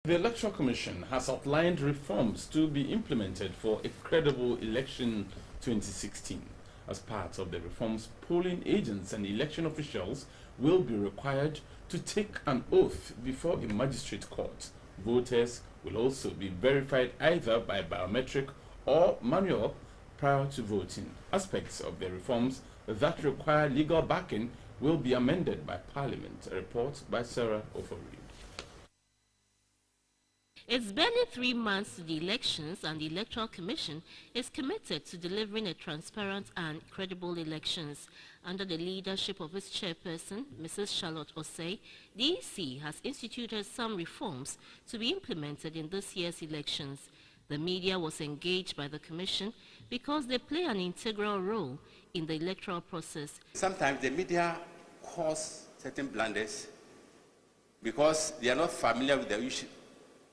The Electoral Commission has outlined reforms to be implemented for a credible election 2016. As part of the reforms, polling agents and election officials will be required to take an oath before a magistrate court. Voters will also be verified either by biometric or manual prior to voting. Aspects of the reforms that require legal backing will be amended by Parliament. A report by Sarah Ofori. It's barely 3 months to the elections, and the Electoral Commission is committed to delivering a transparent and credible elections. Under the leadership of its chairperson, Mrs. Charlotte Osei, the EC has instituted some reforms to be implemented in this year's elections. The media was engaged by the Commission because they play an integral role in the electoral process. Sometimes the media cause certain blunders because they are not familiar with the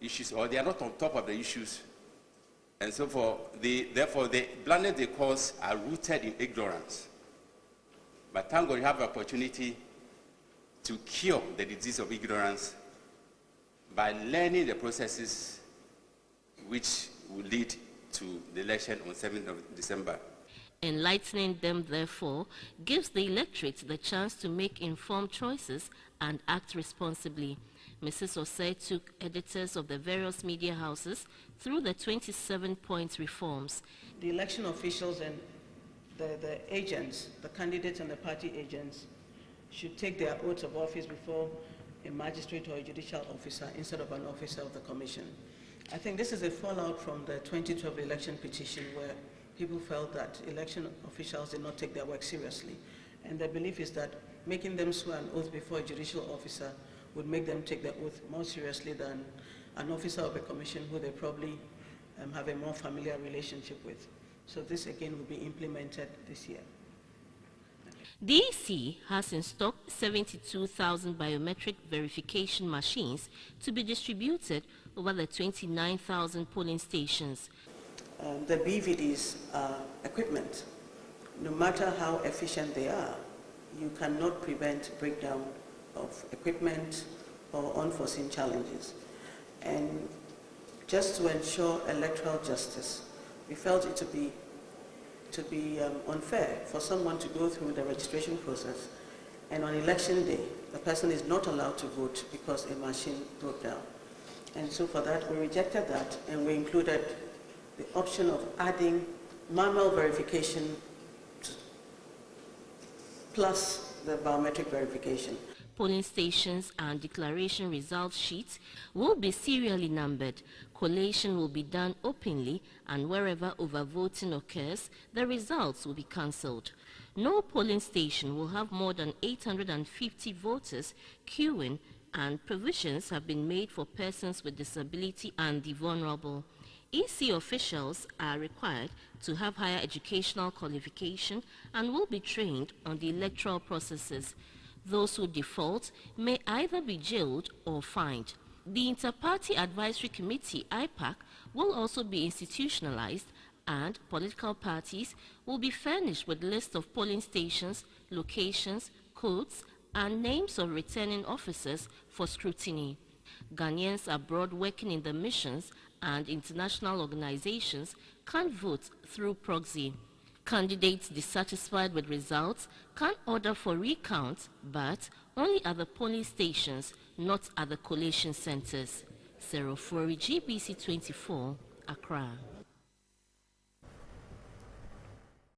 issues, or they are not on top of the issues, and so therefore the blunders they cause are rooted in ignorance. But thank God you have the opportunity to cure the disease of ignorance by learning the processes which will lead to the election on 7th of December. Enlightening them, therefore, gives the electorate the chance to make informed choices and act responsibly. Mrs. Osei took editors of the various media houses through the 27-point reforms. The election officials and the agents, the candidates and the party agents, should take their oaths of office before a magistrate or a judicial officer instead of an officer of the commission. I think this is a fallout from the 2012 election petition, where people felt that election officials did not take their work seriously. And their belief is that making them swear an oath before a judicial officer would make them take their oath more seriously than an officer of a commission who they probably have a more familiar relationship with. So this again will be implemented this year. The EC has in stock 72,000 biometric verification machines to be distributed over the 29,000 polling stations. The BVDs are equipment. No matter how efficient they are, you cannot prevent breakdown of equipment or unforeseen challenges. And just to ensure electoral justice, we felt it to be unfair for someone to go through the registration process, and on election day, the person is not allowed to vote because a machine broke down. And so for that, we rejected that, and we included the option of adding manual verification plus the biometric verification. Polling stations and declaration result sheets will be serially numbered. Collation will be done openly, and wherever overvoting occurs, the results will be cancelled. No polling station will have more than 850 voters queuing, and provisions have been made for persons with disability and the vulnerable. EC officials are required to have higher educational qualification and will be trained on the electoral processes. Those who default may either be jailed or fined. The Inter-Party Advisory Committee, IPAC, will also be institutionalized, and political parties will be furnished with lists of polling stations, locations, codes, and names of returning officers for scrutiny. Ghanaians abroad working in the missions and international organizations can vote through proxy. Candidates dissatisfied with results can order for recount, but only at the polling stations, not at the collation centers. Sarah Ofori, GBC 24, Accra.